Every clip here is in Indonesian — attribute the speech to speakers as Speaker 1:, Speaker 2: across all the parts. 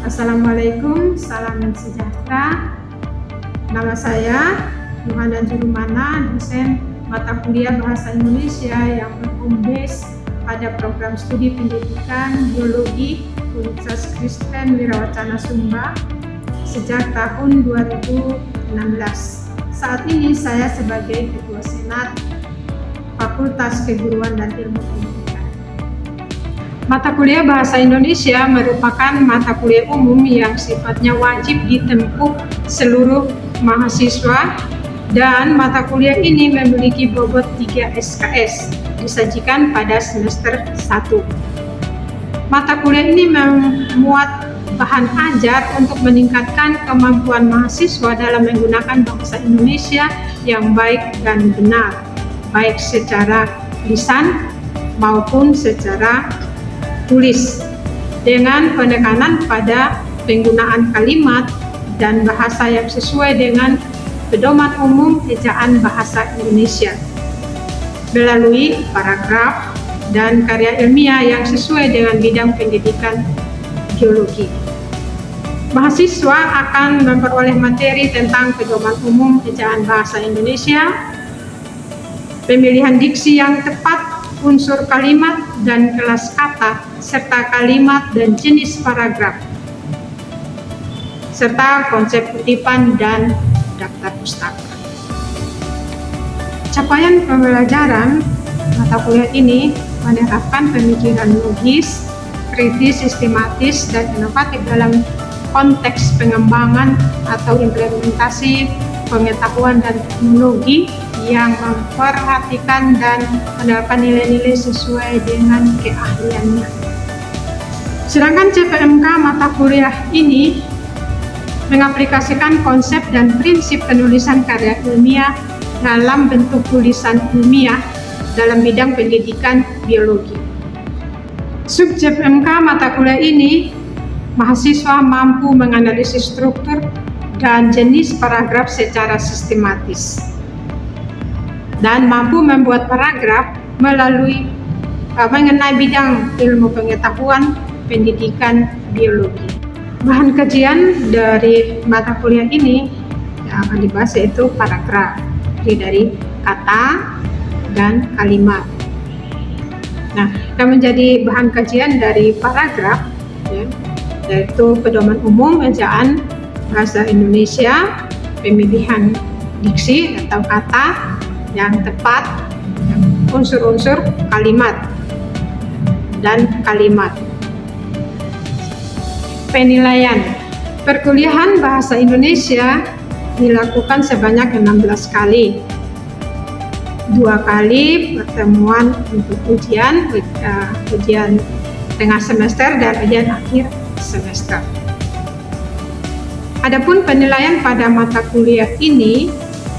Speaker 1: Assalamualaikum, salam sejahtera. Nama saya Yohana Jurumana, dosen mata kuliah Bahasa Indonesia yang berhome base pada program studi pendidikan Biologi Universitas Kristen Wirawacana Sumba sejak tahun 2016. Saat ini saya sebagai Ketua Senat Fakultas Keguruan dan Ilmu Pendidikan. Mata kuliah Bahasa Indonesia merupakan mata kuliah umum yang sifatnya wajib ditempuh seluruh mahasiswa, dan mata kuliah ini memiliki bobot 3 SKS disajikan pada semester 1. Mata kuliah ini memuat bahan ajar untuk meningkatkan kemampuan mahasiswa dalam menggunakan bahasa Indonesia yang baik dan benar, baik secara lisan maupun secara tulis, dengan penekanan pada penggunaan kalimat dan bahasa yang sesuai dengan Pedoman Umum Ejaan Bahasa Indonesia melalui paragraf dan karya ilmiah yang sesuai dengan bidang pendidikan geologi. Mahasiswa akan memperoleh materi tentang Pedoman Umum Ejaan Bahasa Indonesia, pemilihan diksi yang tepat, unsur kalimat dan kelas kata, serta kalimat dan jenis paragraf, serta konsep kutipan dan daftar pustaka. Capaian pembelajaran mata kuliah ini menerapkan pemikiran logis, kritis, sistematis, dan inovatif dalam konteks pengembangan atau implementasi pengetahuan dan teknologi yang memperhatikan dan menerapkan nilai-nilai sesuai dengan keahliannya. Sedangkan CPMK mata kuliah ini mengaplikasikan konsep dan prinsip penulisan karya ilmiah dalam bentuk tulisan ilmiah dalam bidang pendidikan biologi. Sub CPMK mata kuliah ini, mahasiswa mampu menganalisis struktur dan jenis paragraf secara sistematis dan mampu membuat paragraf mengenai bidang ilmu pengetahuan pendidikan biologi. Bahan kajian dari mata kuliah ini yang akan dibahas yaitu paragraf, dari kata dan kalimat. Nah, yang menjadi bahan kajian dari paragraf yaitu Pedoman Umum Ejaan Bahasa Indonesia, pemilihan diksi atau kata yang tepat, unsur-unsur kalimat dan kalimat. Penilaian perkuliahan bahasa Indonesia dilakukan sebanyak 16 kali. 2 kali pertemuan untuk ujian tengah semester dan ujian akhir semester. Adapun penilaian pada mata kuliah ini,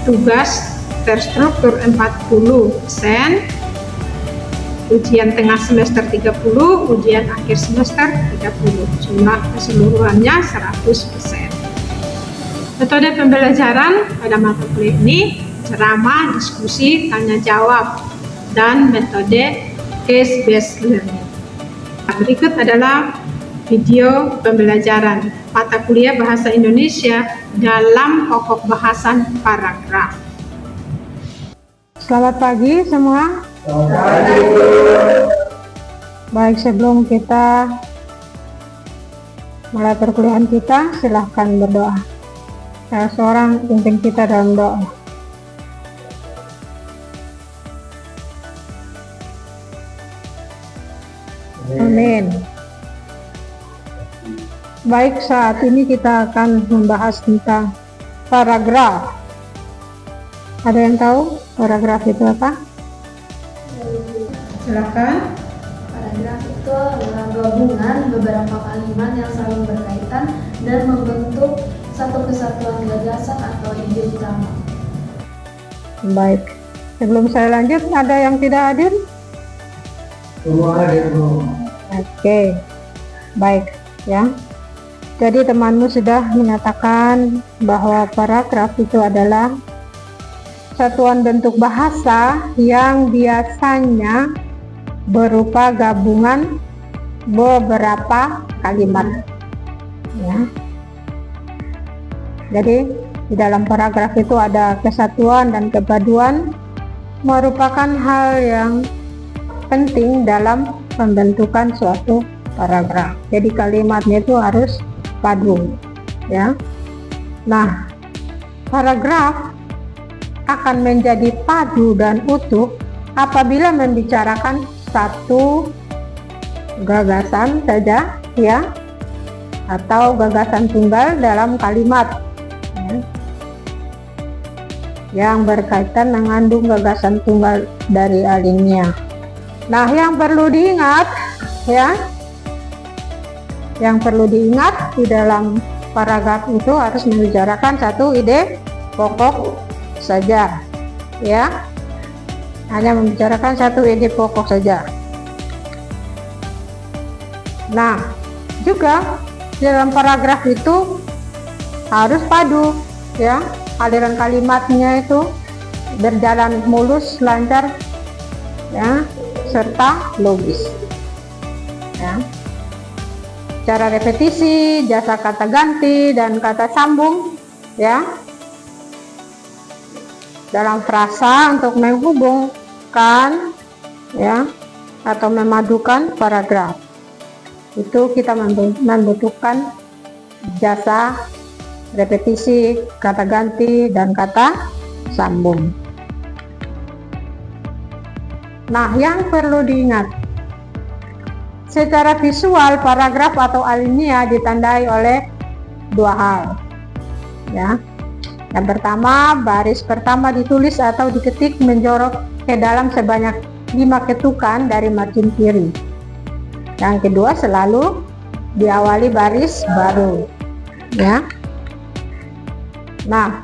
Speaker 1: tugas terstruktur 40%, ujian tengah semester 30%, ujian akhir semester 30%, jumlah keseluruhannya 100%. Metode pembelajaran pada mata kuliah ini ceramah, diskusi, tanya jawab, dan metode case based learning. Berikut adalah video pembelajaran mata kuliah Bahasa Indonesia dalam pokok bahasan paragraf. Selamat pagi semua. Baik, sebelum kita mulai perkuliahan kita, silahkan berdoa. Salah seorang pimpin kita dalam doa. Amin. Baik, saat ini kita akan membahas tentang paragraf. Ada yang tahu paragraf itu apa? Silakan.
Speaker 2: Paragraf itu adalah gabungan beberapa kalimat yang saling berkaitan dan membentuk satu kesatuan gagasan atau ide utama.
Speaker 1: Baik. Sebelum saya lanjut, ada yang tidak hadir?
Speaker 3: Semua hadir, Bu.
Speaker 1: Oke. Baik, ya. Jadi temanmu sudah menyatakan bahwa paragraf itu adalah satuan bentuk bahasa yang biasanya berupa gabungan beberapa kalimat.
Speaker 4: ya. Jadi di dalam paragraf itu ada kesatuan dan kepaduan merupakan hal yang penting dalam pembentukan suatu paragraf. Jadi kalimatnya itu harus padu, ya. Nah, paragraf akan menjadi padu dan utuh apabila membicarakan satu gagasan saja, ya, atau gagasan tunggal dalam kalimat, ya, yang berkaitan mengandung gagasan tunggal dari alinea. Nah, yang perlu diingat, ya, yang perlu diingat di dalam paragraf itu harus membicarakan satu ide pokok saja, ya, hanya membicarakan satu ide pokok saja. Nah, juga di dalam paragraf itu harus padu, ya, aliran kalimatnya itu berjalan mulus, lancar, ya, serta logis, ya. Cara repetisi, jasa kata ganti dan kata sambung, ya, dalam frasa untuk menghubungkan, ya, atau memadukan paragraf. Itu kita membutuhkan jasa repetisi, kata ganti dan kata sambung. Nah, yang perlu diingat, secara visual paragraf atau alinea ditandai oleh dua hal, ya. Yang pertama, baris pertama ditulis atau diketik menjorok ke dalam sebanyak 5 ketukan dari margin kiri. Yang kedua, selalu diawali baris baru, ya. Nah,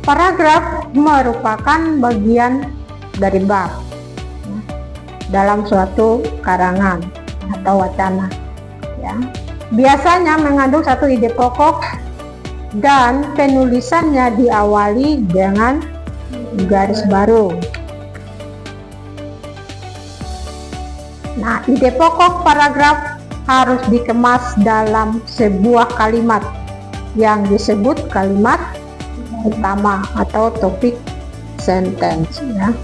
Speaker 4: paragraf merupakan bagian dari bab, ya, dalam suatu karangan atau wacana, ya. Biasanya mengandung satu ide pokok dan penulisannya diawali dengan garis baru. Nah, ide pokok paragraf harus dikemas dalam sebuah kalimat yang disebut kalimat utama atau topik sentence, ya.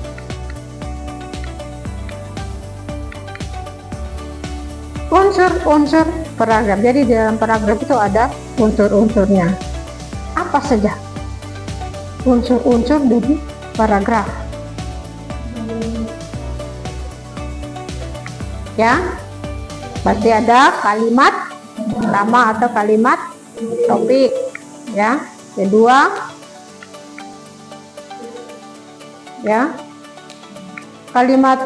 Speaker 4: Unsur-unsur paragraf. Jadi di dalam paragraf itu ada unsur-unsurnya. Apa saja unsur-unsur dari paragraf? Ya, pasti ada kalimat utama atau kalimat topik, ya. Kedua, ya, kalimat.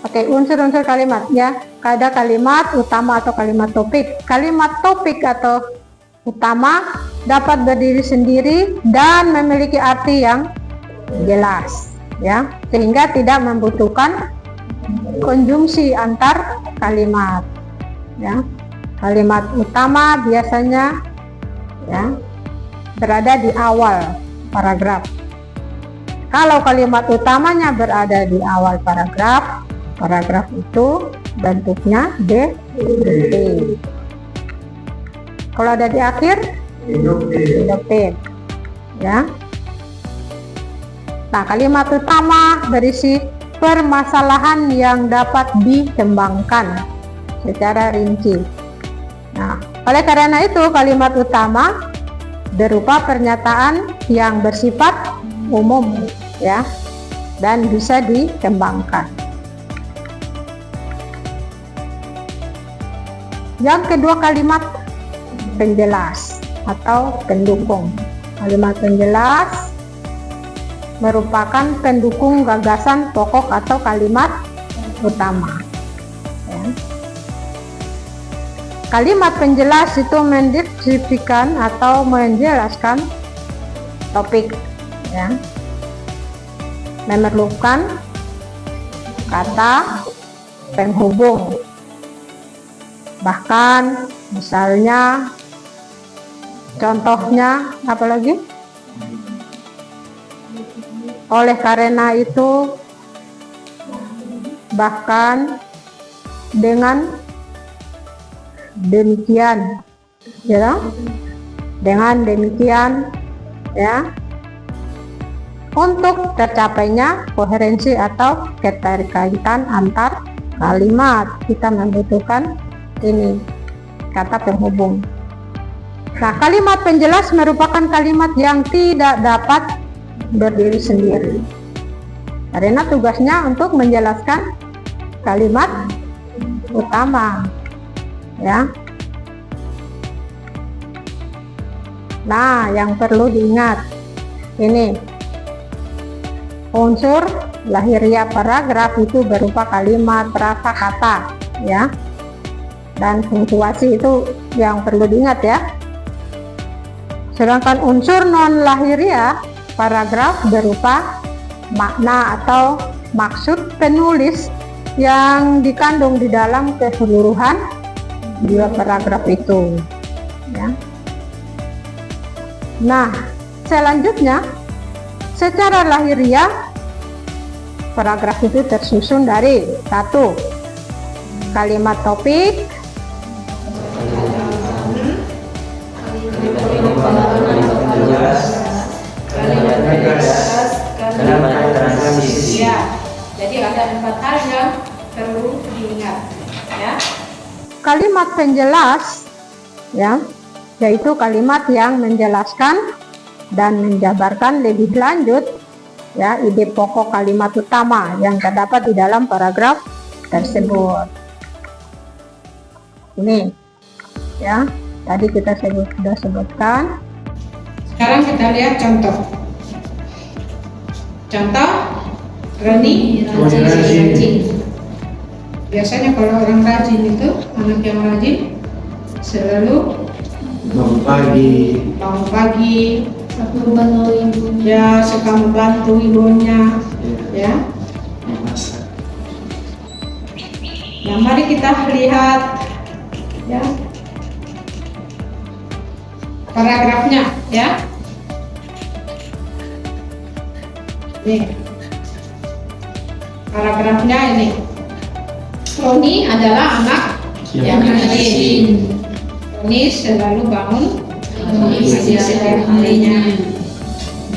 Speaker 4: Oke, unsur-unsur kalimat, ya. Ada kalimat utama atau kalimat topik. Kalimat topik atau utama dapat berdiri sendiri dan memiliki arti yang jelas, ya, sehingga tidak membutuhkan konjungsi antar kalimat, ya. Kalimat utama biasanya, ya, berada di awal paragraf. Kalau kalimat utamanya berada di awal paragraf, paragraf itu bentuknya deduktif. Kalau ada di akhir, induktif, ya. Nah, kalimat utama berisi permasalahan yang dapat dikembangkan secara rinci. Nah, oleh karena itu kalimat utama berupa pernyataan yang bersifat umum, ya, dan bisa dikembangkan. Yang kedua, kalimat penjelas atau pendukung. Kalimat penjelas merupakan pendukung gagasan pokok atau kalimat utama, ya. Kalimat penjelas itu mendeskripsikan atau menjelaskan topik, ya, memerlukan kata penghubung. Bahkan misalnya, contohnya apalagi? Oleh karena itu, bahkan dengan demikian, ya. Dengan demikian, ya, untuk tercapainya koherensi atau keterkaitan antar kalimat, kita membutuhkan ini kata penghubung. Nah, kalimat penjelas merupakan kalimat yang tidak dapat berdiri sendiri, karena tugasnya untuk menjelaskan kalimat utama, ya. Nah, yang perlu diingat ini, unsur lahiriah paragraf itu berupa kalimat, frasa, kata, ya. Dan punktuasi itu yang perlu diingat, ya. Sedangkan unsur non lahiriah paragraf berupa makna atau maksud penulis yang dikandung di dalam keseluruhan dua paragraf itu, ya. Nah, selanjutnya secara lahiriah paragraf itu tersusun dari 1. Kalimat topik,
Speaker 5: kalimat transisi.
Speaker 1: Ya, jadi ada 4 hal yang perlu diingat, ya.
Speaker 4: kalimat penjelas, ya, yaitu kalimat yang menjelaskan dan menjabarkan lebih lanjut, ya, ide pokok kalimat utama yang terdapat di dalam paragraf tersebut. Ini, ya, tadi kita sudah sebutkan.
Speaker 1: Sekarang kita lihat contoh. Contoh, Roni rajin. Biasanya kalau orang rajin itu, anak yang rajin selalu
Speaker 3: Bangun pagi,
Speaker 2: Membantu ibu.
Speaker 1: ya, suka membantu ibunya, ya. Nah, mari kita lihat, ya, paragrafnya, ya. Nih, paragrafnya ini. Roni adalah anak yang rajin. Roni selalu bangun pagi setiap harinya.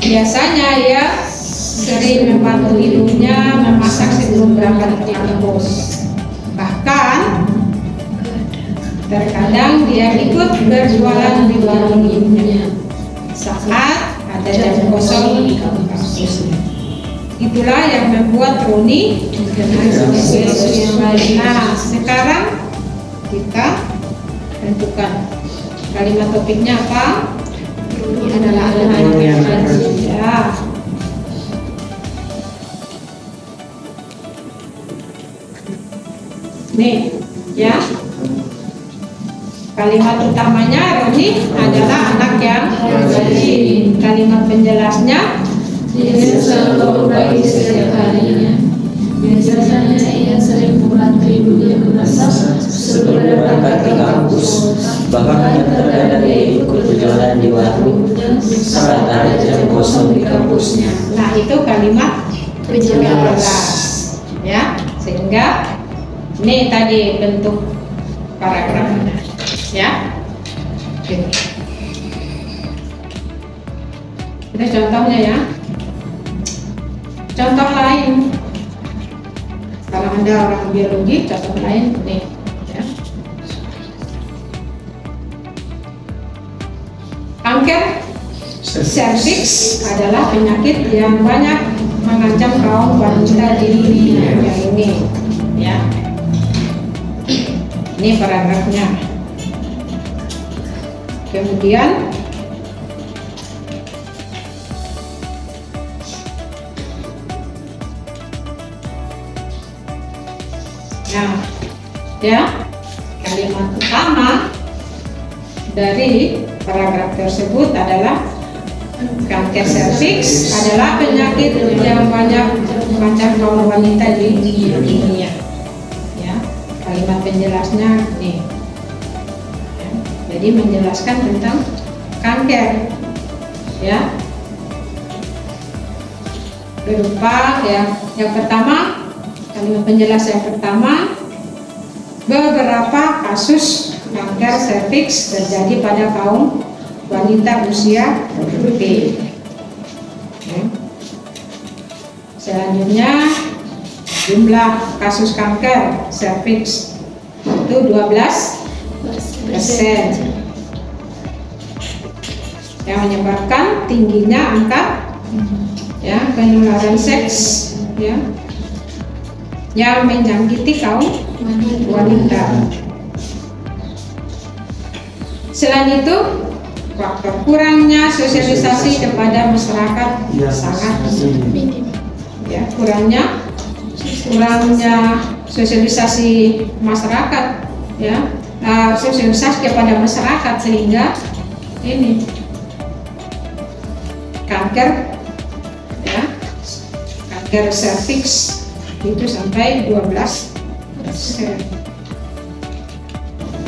Speaker 1: Biasanya ia sering membantu ibunya memasak sebelum berangkat ke kampus. Bahkan terkadang dia ikut berjualan di warung ibunya saat ada jam kosong di kampus. Itulah yang membuat Roni dikenal sebagai yang baik. Nah, sekarang kita tentukan kalimat topiknya apa? Roni adalah anak yang rajin. Ya. Nih, ya. Kalimat utamanya Roni adalah anak yang rajin. Kalimat penjelasnya,
Speaker 2: Dia selalu berbagi setiap harinya. Biasanya ia sering membantu ibunya memasak sebelum berangkat ke kampus.
Speaker 5: Bahkan terkadang ia ikut berjualan di warung saat ada jam kosong di kampusnya.
Speaker 1: nah itu kalimat penjelas, ya. Sehingga ini tadi bentuk paragrafnya, ya. Oke. Kita contohnya, ya. Contoh lain, kalau Anda orang biologi, contoh lain nih, ya. Kanker serviks adalah penyakit yang banyak mengancam kaum wanita di dunia ini, ya. Ini paragrafnya. Kemudian nah, ya, kalimat utama dari paragraf tersebut adalah kanker serviks adalah penyakit yang banyak mengancam kaum wanita di dunia. Ya, kalimat penjelasnya nih. Ya, jadi menjelaskan tentang kanker, ya. Berupa yang pertama, kalimat penjelas yang pertama, beberapa kasus kanker serviks terjadi pada kaum wanita usia produktif. Ya. Selanjutnya jumlah kasus kanker serviks itu 12%, yang menyebabkan tingginya angka ya penularan seks ya yang menjangkiti kaum wanita. Selain itu, faktor kurangnya sosialisasi kepada masyarakat sangat minim. Ya, kurangnya sosialisasi masyarakat ya, sosialisasi kepada masyarakat sehingga ini kanker ya, kanker serviks itu sampai 12%.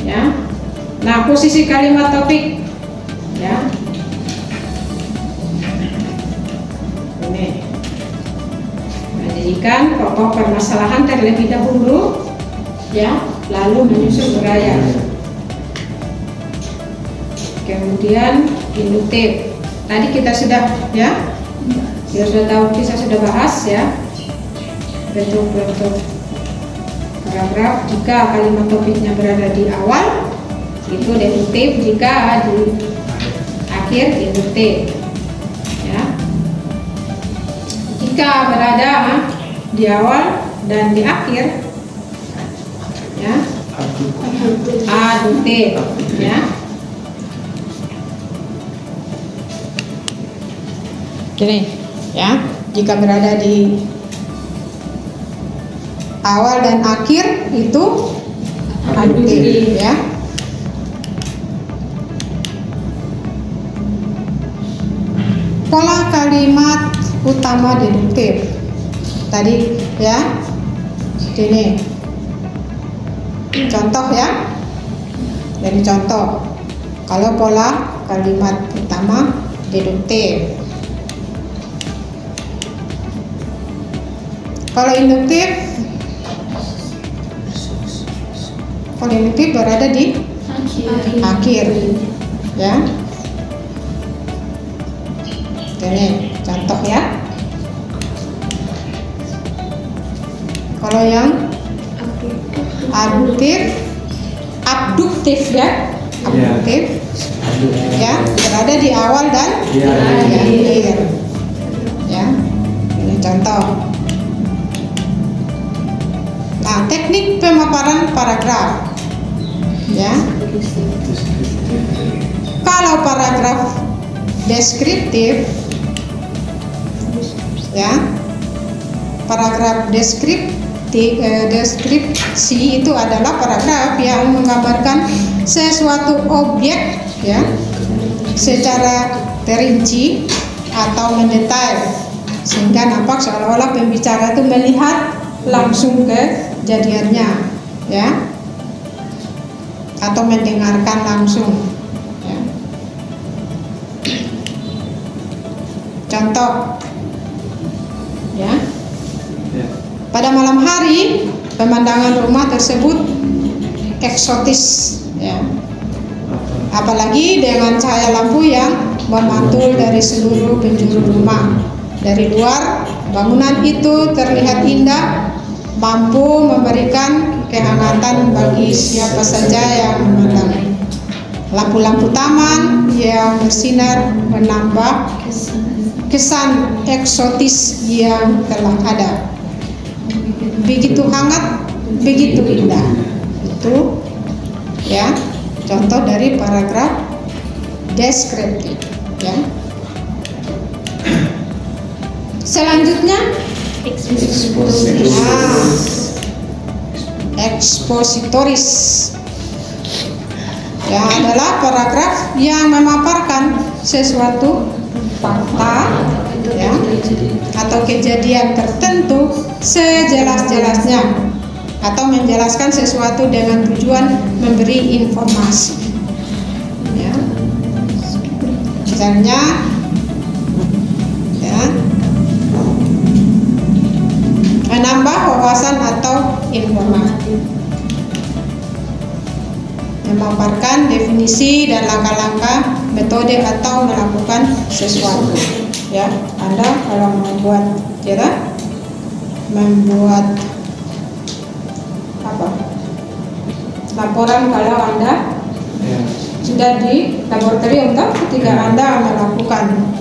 Speaker 1: Ya. Nah, posisi kalimat topik ya. Ini menjadikan pokok permasalahan terlebih dahulu ya, lalu menyusun uraian. Kemudian induktif. Tadi kita sudah ya, kita sudah tahu, kita sudah bahas ya bentuk-bentuk paragraf. Jika kalimat topiknya berada di awal itu deduktif, jika di akhir induktif ya. Jika berada di awal dan di akhir ya aduktif ya. Gini ya, jika berada di awal dan akhir itu aduktif ya. Pola kalimat utama deduktif tadi ya, ini contoh ya. Jadi contoh kalau pola kalimat utama deduktif. Kalau induktif berada di akhir ya. Ini contoh ya. Kalau yang abduktif ya, abduktif ya, berada di awal dan di akhir ya. Ini contoh. Nah, teknik pemaparan paragraf ya. Kalau paragraf deskriptif ya, paragraf deskripsi itu adalah paragraf yang menggambarkan sesuatu objek ya secara terinci atau mendetail sehingga nampak seolah-olah pembicara itu melihat langsung kejadiannya ya, atau mendengarkan langsung ya. Contoh ya, pada malam hari pemandangan rumah tersebut eksotis ya, apalagi dengan cahaya lampu yang memantul dari seluruh penjuru rumah. Dari luar bangunan itu terlihat indah, mampu memberikan kehangatan bagi siapa saja yang memandang. Lampu-lampu taman yang bersinar menambah kesan eksotis yang telah ada. Begitu hangat, begitu indah. Itu ya contoh dari paragraf deskriptif ya. Selanjutnya ekspositoris ya, adalah paragraf yang memaparkan sesuatu fakta ya atau kejadian tertentu sejelas-jelasnya atau menjelaskan sesuatu dengan tujuan memberi informasi ya. Misalnya ya, menambah wawasan atau informasi. memaparkan definisi dan langkah-langkah metode atau melakukan sesuatu. Ya, Anda kalau membuat laporan kalau Anda sudah di laboratorium, toh ketika Anda melakukan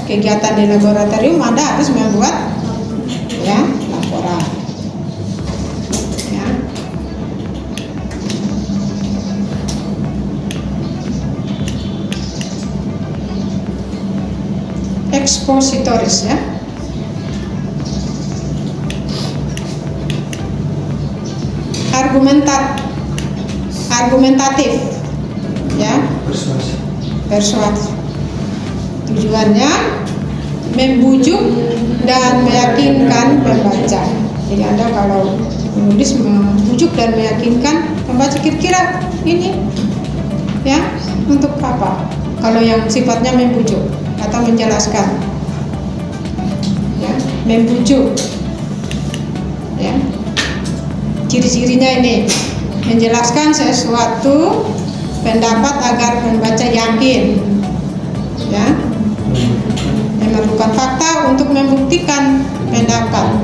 Speaker 1: kegiatan di laboratorium, Anda harus membuat laporan. Expositoris argumentatif persuasif. Tujuannya membujuk dan meyakinkan pembaca. Jadi Anda kalau menulis membujuk dan meyakinkan pembaca, kira-kira ini untuk apa? Kalau yang sifatnya membujuk atau menjelaskan, membujuk, ciri-cirinya ini menjelaskan sesuatu pendapat agar pembaca yakin, memerlukan fakta untuk membuktikan pendapat,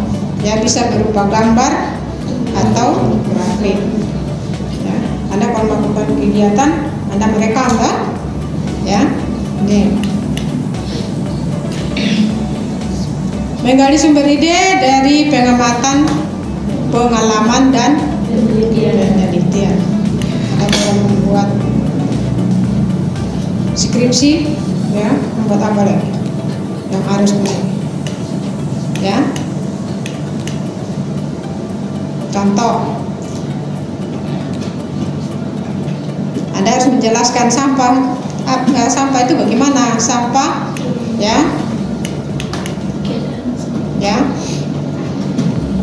Speaker 1: bisa berupa gambar atau grafik. Anda kalau melakukan kegiatan, Anda merekam, ini. Menggali sumber ide dari pengamatan, pengalaman dan penelitian. Anda kalau membuat skripsi, membuat apa lagi yang harus contoh, Anda harus menjelaskan sampah itu bagaimana, sampah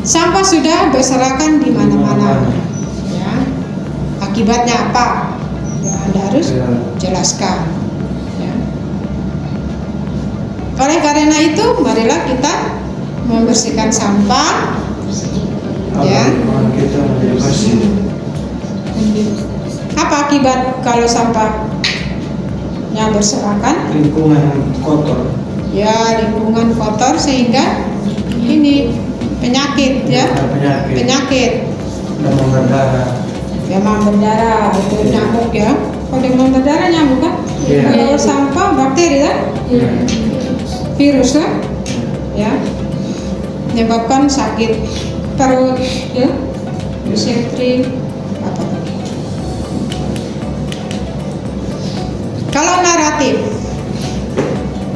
Speaker 1: sampah sudah berserakan di mana-mana, akibatnya apa, Anda harus jelaskan. Oleh karena itu, marilah kita membersihkan sampah, Apa akibat kalau sampahnya berserakan?
Speaker 3: Lingkungan kotor.
Speaker 1: Lingkungan kotor sehingga ini penyakit, penyakit. Demam berdarah itu nyamuk, Kalau demam berdarah nyamuk kan? Kalau sampah bakteri virus menyebabkan sakit perut, disentri, apa lagi. Kalau naratif,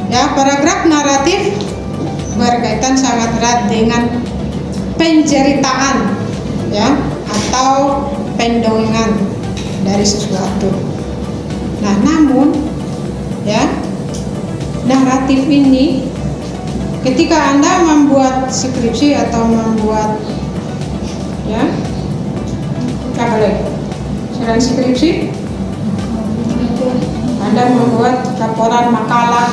Speaker 1: paragraf naratif berkaitan sangat erat dengan penceritaan, atau pendongan dari sesuatu. Nah, namun naratif ini ketika Anda membuat skripsi atau membuat apa lagi? Selain skripsi, Anda membuat laporan makalah,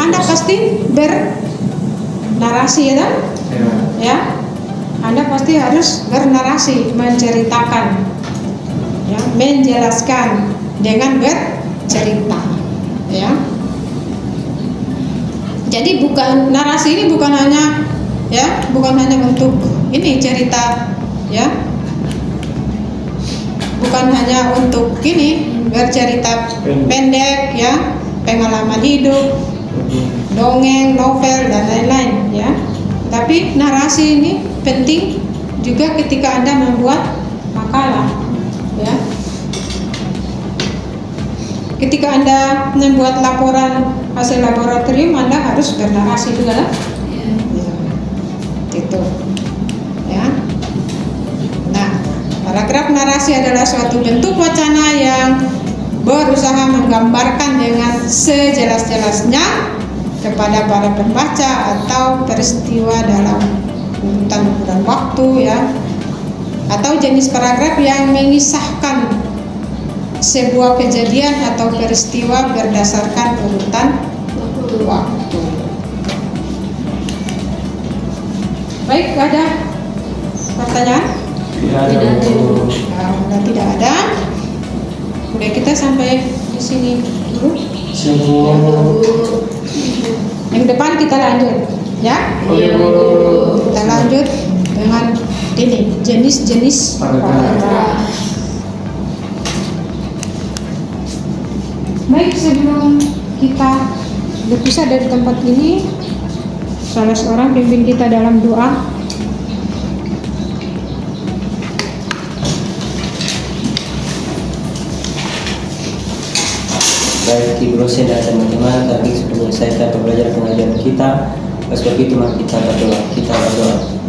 Speaker 1: Anda pasti bernarasi, Anda pasti harus bernarasi, menceritakan, menjelaskan dengan bercerita, Jadi narasi ini bukan hanya untuk ini cerita, bukan hanya untuk ini bercerita pendek, pengalaman hidup, dongeng, novel dan lain-lain, Tapi narasi ini penting juga ketika Anda membuat makalah, Ketika Anda membuat laporan hasil laboratorium, Anda harus bernarasi juga, Itu, Nah, paragraf narasi adalah suatu bentuk wacana yang berusaha menggambarkan dengan sejelas-jelasnya kepada para pembaca atau peristiwa dalam urutan waktu, atau jenis paragraf yang mengisahkan sebuah kejadian atau peristiwa berdasarkan urutan waktu. Baik, ada pertanyaan?
Speaker 3: Tidak ada.
Speaker 1: Tidak ada. Oke, kita sampai di sini dulu. Yang depan kita lanjut, ya. Kita lanjut dengan ini jenis-jenis paragraf. Baik, sebelum kita berpisah dari tempat ini, salah seorang pimpin kita dalam doa.
Speaker 5: Baik Ibu Rosen dan teman-teman, kami sudah menyelesaikan pembelajaran pengajaran kita. Oleh sebab itu mari kita berdoa.